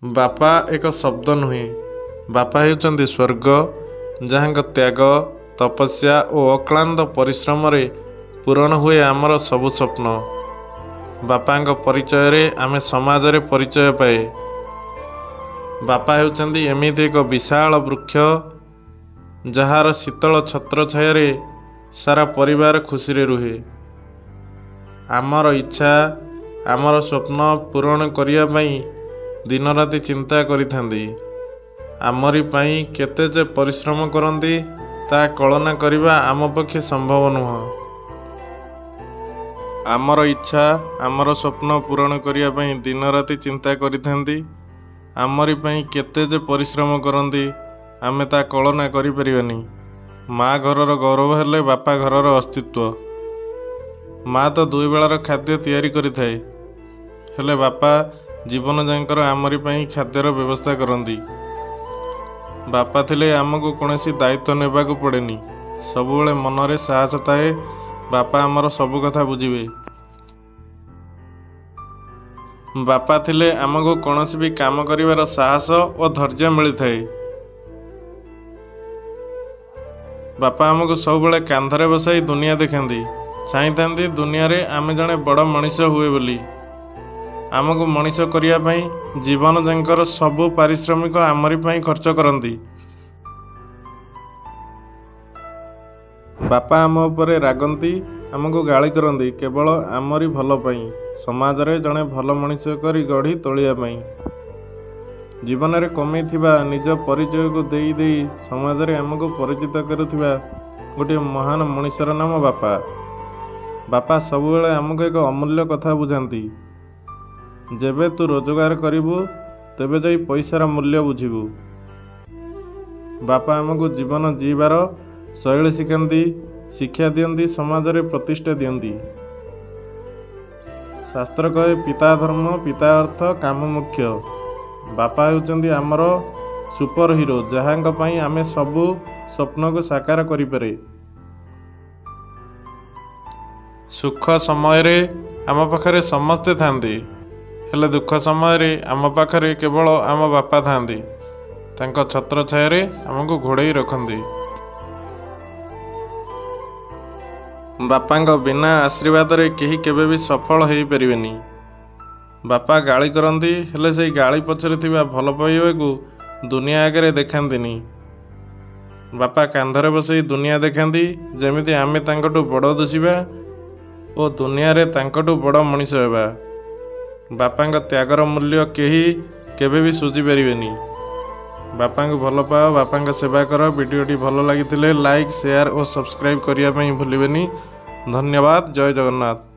ବାପା ଏକ ଶବ୍ଦ ନୁହେଁ, ବାପା ହେଉଛନ୍ତି ସ୍ୱର୍ଗ, ଯାହାଙ୍କ ତ୍ୟାଗ, ତପସ୍ୟା ଓ ଅକ୍ଳାନ୍ତ ପରିଶ୍ରମରେ ପୂରଣ ହୁଏ ଆମର ସବୁ ସ୍ୱପ୍ନ। ବାପାଙ୍କ ପରିଚୟରେ ଆମେ ସମାଜରେ ପରିଚୟ ପାଏ। ବାପା ହେଉଛନ୍ତି ଏମିତି ଏକ ବିଶାଳ ବୃକ୍ଷ, ଯାହାର ଶୀତଳ ଛତ୍ର ଛାୟାରେ ସାରା ପରିବାର ଖୁସିରେ ରୁହେ। ଆମର ଇଚ୍ଛା, ଆମର ସ୍ୱପ୍ନ ପୂରଣ କରିବା ପାଇଁ ଦିନରାତି ଚିନ୍ତା କରିଥାନ୍ତି। ଆମରି ପାଇଁ କେତେ ଯେ ପରିଶ୍ରମ କରନ୍ତି, ତାହା କଳନା କରିବା ଆମ ପକ୍ଷେ ସମ୍ଭବ ନୁହଁ। ଆମର ଇଚ୍ଛା, ଆମର ସ୍ୱପ୍ନ ପୂରଣ କରିବା ପାଇଁ ଦିନରାତି ଚିନ୍ତା କରିଥାନ୍ତି। ଆମରି ପାଇଁ କେତେ ଯେ ପରିଶ୍ରମ କରନ୍ତି, ଆମେ ତା କଳନା କରିପାରିବାନି। ମା ଘରର ଗୌରବ ହେଲେ ବାପା ଘରର ଅସ୍ତିତ୍ୱ। ମା ତ ଦୁଇ ବେଳାର ଖାଦ୍ୟ ତିଆରି କରିଥାଏ, ହେଲେ ବାପା ଜୀବନ ଯାଙ୍କର ଆମରି ପାଇଁ ଖାଦ୍ୟର ବ୍ୟବସ୍ଥା କରନ୍ତି। ବାପା ଥିଲେ ଆମକୁ କୌଣସି ଦାୟିତ୍ୱ ନେବାକୁ ପଡ଼େନି। ସବୁବେଳେ ମନରେ ସାହସ ଥାଏ, ବାପା ଆମର ସବୁ କଥା ବୁଝିବେ। ବାପା ଥିଲେ ଆମକୁ କୌଣସି ବି କାମ କରିବାର ସାହସ ଓ ଧୈର୍ଯ୍ୟ ମିଳିଥାଏ। ବାପା ଆମକୁ ସବୁବେଳେ କାନ୍ଧରେ ବସାଇ ଦୁନିଆ ଦେଖାନ୍ତି, ଚାହିଁଥାନ୍ତି ଦୁନିଆରେ ଆମେ ଜଣେ ବଡ଼ ମଣିଷ ହୁଏ ବୋଲି। ଆମକୁ ମଣିଷ କରିବା ପାଇଁ ଜୀବନ ଯାଙ୍କର ସବୁ ପାରିଶ୍ରମିକ ଆମରି ପାଇଁ ଖର୍ଚ୍ଚ କରନ୍ତି। ବାପା ଆମ ଉପରେ ରାଗନ୍ତି, ଆମକୁ ଗାଳି କରନ୍ତି କେବଳ ଆମରି ଭଲ ପାଇଁ, ସମାଜରେ ଜଣେ ଭଲ ମଣିଷ କରି ଗଢ଼ି ତୋଳିବା ପାଇଁ। ଜୀବନରେ କମେଇଥିବା ନିଜ ପରିଚୟକୁ ଦେଇ ଦେଇ ସମାଜରେ ଆମକୁ ପରିଚିତ କରୁଥିବା ଗୋଟିଏ ମହାନ ମଣିଷର ନାମ ବାପା। ବାପା ସବୁବେଳେ ଆମକୁ ଏକ ଅମୂଲ୍ୟ କଥା ବୁଝାନ୍ତି। ଯେବେ ତୁ ରୋଜଗାର କରିବୁ, ତେବେ ଯାଇ ପଇସାର ମୂଲ୍ୟ ବୁଝିବୁ। ବାପା ଆମକୁ ଜୀବନ ଜୀଇବାର ଶୈଳୀ ଶିଖାନ୍ତି, ଶିକ୍ଷା ଦିଅନ୍ତି, ସମାଜରେ ପ୍ରତିଷ୍ଠା ଦିଅନ୍ତି। ଶାସ୍ତ୍ର କହେ, ପିତା ଧର୍ମ, ପିତା ଅର୍ଥ, କାମ ମୁଖ୍ୟ। ବାପା ହେଉଛନ୍ତି ଆମର ସୁପର ହିରୋ, ଯାହାଙ୍କ ପାଇଁ ଆମେ ସବୁ ସ୍ୱପ୍ନକୁ ସାକାର କରିପାରେ। ସୁଖ ସମୟରେ ଆମ ପାଖରେ ସମସ୍ତେ ଥାନ୍ତି, ହେଲେ ଦୁଃଖ ସମୟରେ ଆମ ପାଖରେ କେବଳ ଆମ ବାପା ଥାନ୍ତି। ତାଙ୍କ ଛତ୍ର ଛାୟାରେ ଆମକୁ ଘୋଡ଼େଇ ରଖନ୍ତି। ବାପାଙ୍କ ବିନା ଆଶୀର୍ବାଦରେ କେହି କେବେ ବି ସଫଳ ହୋଇପାରିବେନି। ବାପା ଗାଳି କରନ୍ତି, ହେଲେ ସେଇ ଗାଳି ପଛରେ ଥିବା ଭଲ ପାଇବାକୁ ଦୁନିଆ ଆଗରେ ଦେଖାନ୍ତିନି। ବାପା କାନ୍ଧରେ ବସାଇ ଦୁନିଆ ଦେଖାନ୍ତି, ଯେମିତି ଆମେ ତାଙ୍କଠୁ ବଡ଼ ଦିଶିବା ଓ ଦୁନିଆରେ ତାଙ୍କଠୁ ବଡ଼ ମଣିଷ ହେବା। ବାପାଙ୍କ ତ୍ୟାଗର ମୂଲ୍ୟ କେହି କେବେ ବି ଶୁଝି ପାରିବେନି। ବାପାଙ୍କୁ ଭଲ ପାଅ, ବାପାଙ୍କ ସେବା କର। ଭିଡ଼ିଓଟି ଭଲ ଲାଗିଥିଲେ ଲାଇକ୍, ସେୟାର ଓ ସବସ୍କ୍ରାଇବ୍ କରିବା ପାଇଁ ଭୁଲିବେନି। ଧନ୍ୟବାଦ। ଜୟ ଜଗନ୍ନାଥ।